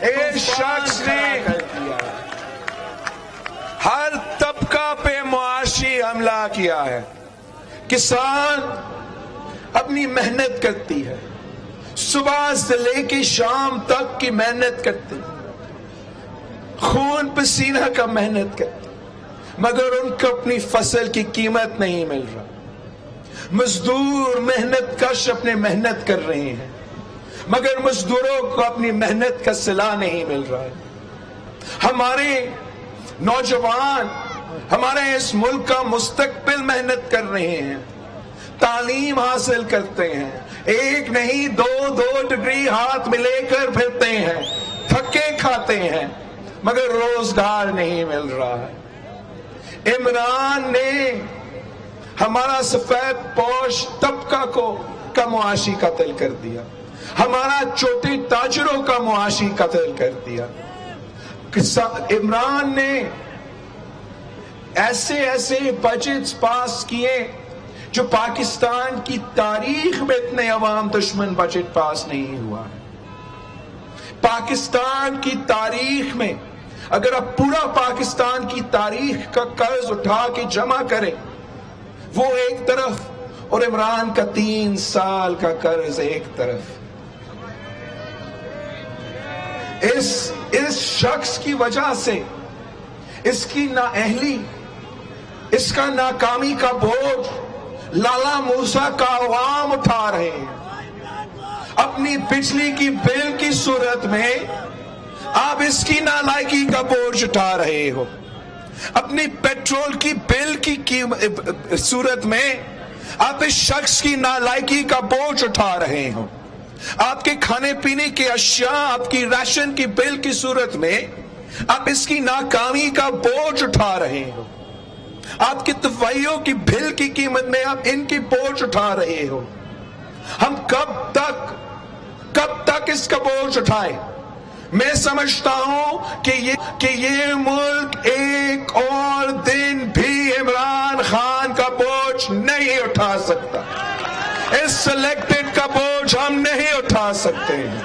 اس شخص نے ہر طبقہ پہ معاشی حملہ کیا ہے. کسان اپنی محنت کرتی ہے, صبح سے لے کے شام تک کی محنت کرتی, خون پسینہ کا محنت کرتی, مگر ان کو اپنی فصل کی قیمت نہیں مل رہا. مزدور محنت کش اپنے محنت کر رہے ہیں, مگر مزدوروں کو اپنی محنت کا صلہ نہیں مل رہا ہے. ہمارے نوجوان ہمارے اس ملک کا مستقبل محنت کر رہے ہیں, تعلیم حاصل کرتے ہیں, ایک نہیں دو ڈگری ہاتھ میں لے کر پھرتے ہیں, تھکے کھاتے ہیں, مگر روزگار نہیں مل رہا ہے. عمران نے ہمارا سفید پوش طبقہ کا معاشی قتل کر دیا, ہمارا چھوٹے تاجروں کا معاشی قتل کر دیا. عمران نے ایسے بجٹس پاس کیے جو پاکستان کی تاریخ میں اتنے عوام دشمن بجٹ پاس نہیں ہوا ہے. پاکستان کی تاریخ میں اگر آپ پورا پاکستان کی تاریخ کا قرض اٹھا کے جمع کریں وہ ایک طرف, اور عمران کا 3 سال کا قرض ایک طرف. اس شخص کی وجہ سے اس کی نااہلی, اس کا ناکامی کا بوجھ لالا موسیٰ کا عوام اٹھا رہے ہیں. اپنی بجلی کی بل کی صورت میں آپ اس کی نالائکی کا بوجھ اٹھا رہے ہو, اپنی پیٹرول کی بل کی صورت میں آپ اس شخص کی نالائکی کا بوجھ اٹھا رہے ہو. آپ کے کھانے پینے کے اشیاء, آپ کی راشن کی بل کی صورت میں آپ اس کی ناکامی کا بوجھ اٹھا رہے ہو. آپ کی دوائیوں کی بل کی قیمت میں آپ ان کی بوجھ اٹھا رہے ہو. ہم کب تک اس کا بوجھ اٹھائے؟ میں سمجھتا ہوں کہ یہ ملک ایک اور دن بھی عمران خان کا بوجھ نہیں اٹھا سکتا. اس سلیکٹڈ کا بوجھ ہم نہیں اٹھا سکتے ہیں.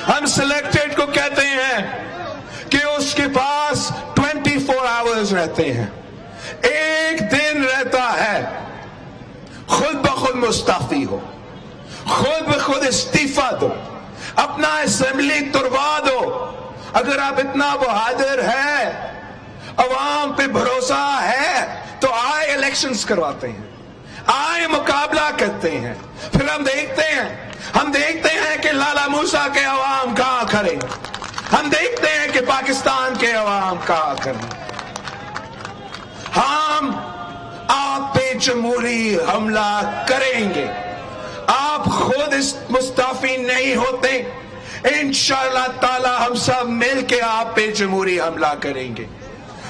ہم سلیکٹڈ کو کہتے ہیں کہ اس کے پاس 24 آورز رہتے ہیں, ایک دن رہتا ہے, خود بخود مستعفی ہو, خود بخود استعفیٰ دو, اپنا اسمبلی تروا دو. اگر آپ اتنا بہادر ہے, عوام پہ بھروسہ ہے, تو آئے الیکشنز کرواتے ہیں, آئے مقابلہ کرتے ہیں, پھر ہم دیکھتے ہیں کہ لالا موسیٰ کے عوام کہاں کھڑے, ہم دیکھتے ہیں کہ پاکستان کے عوام کہاں کھڑے. ہم آپ پہ جمہوری حملہ کریں گے, آپ خود مستعفی نہیں ہوتے, انشاءاللہ تعالی ہم سب مل کے آپ پہ جمہوری حملہ کریں گے.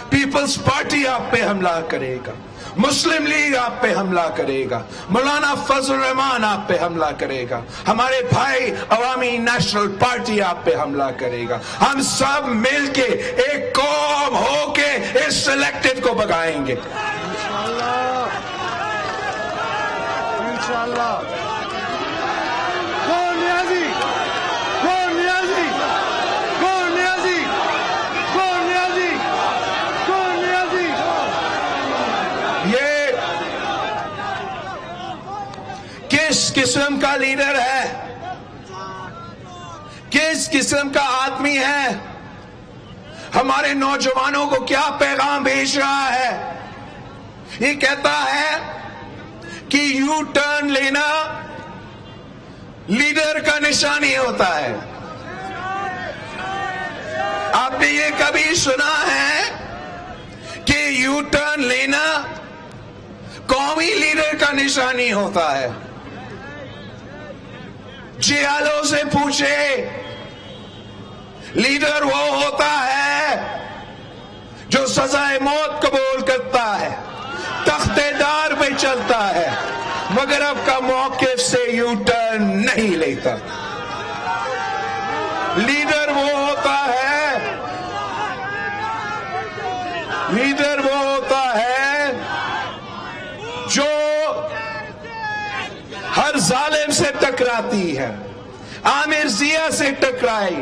پیپلز پارٹی آپ پہ حملہ کرے گا, مسلم لیگ آپ پہ حملہ کرے گا, مولانا فضل الرحمان آپ پہ حملہ کرے گا, ہمارے بھائی عوامی نیشنل پارٹی آپ پہ حملہ کرے گا. ہم سب مل کے ایک قوم ہو کے اس سلیکٹڈ کو بگائیں گے. انشاءاللہ. کس قسم کا لیڈر ہے, کس قسم کا آدمی ہے, ہمارے نوجوانوں کو کیا پیغام بھیج رہا ہے؟ یہ کہتا ہے کہ یو ٹرن لینا لیڈر کا نشانی ہوتا ہے. آپ نے یہ کبھی سنا ہے کہ یو ٹرن لینا قومی لیڈر کا نشانی ہوتا ہے؟ جیالوں سے پوچھے, لیڈر وہ ہوتا ہے جو سزائے موت قبول کرتا ہے, تختے دار پہ چلتا ہے, مگر اب کا موقف سے یو ٹرن نہیں لیتا. لیڈر وہ ہوتا ہے جو ہر ظالم سے ٹکراتی ہے. عامر ضیاء سے ٹکرائی,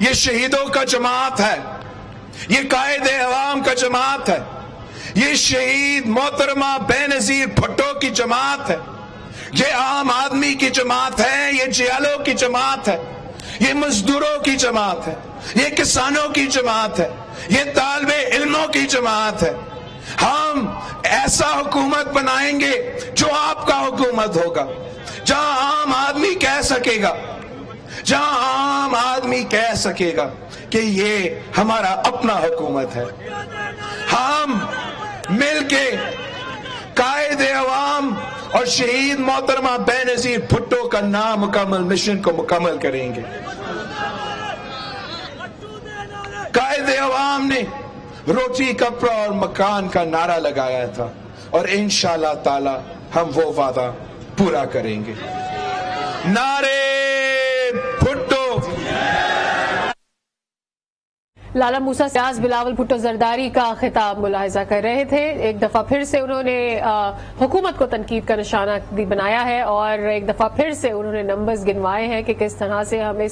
یہ شہیدوں کا جماعت ہے، یہ قائد عوام کا جماعت ہے، یہ شہید محترمہ بے نظیر بھٹو کی جماعت ہے، یہ عام آدمی کی جماعت ہے، یہ جیالوں کی جماعت ہے، یہ مزدوروں کی جماعت ہے، یہ کسانوں کی جماعت ہے، یہ طالب علموں کی جماعت ہے۔ ہم ایسا حکومت بنائیں گے جو آپ کا حکومت ہوگا، جہاں عام آدمی کہہ سکے گا، جہاں عام آدمی کہہ سکے گا کہ یہ ہمارا اپنا حکومت ہے۔ ہم مل کے قائد عوام اور شہید محترمہ بے نظیر بھٹو کا نامکمل مشن کو مکمل کریں گے۔ قائد عوام نے روٹی کپڑا اور مکان کا نعرہ لگایا تھا، اور انشاءاللہ تعالی ہم وہ وعدہ پورا کریں گے۔ نعرے بھٹو۔ لالا موسیٰ سیاز بلاول بھٹو زرداری کا خطاب ملاحظہ کر رہے تھے۔ ایک دفعہ پھر سے انہوں نے حکومت کو تنقید کا نشانہ بھی بنایا ہے، اور ایک دفعہ پھر سے انہوں نے نمبرز گنوائے ہیں کہ کس طرح سے ہمیں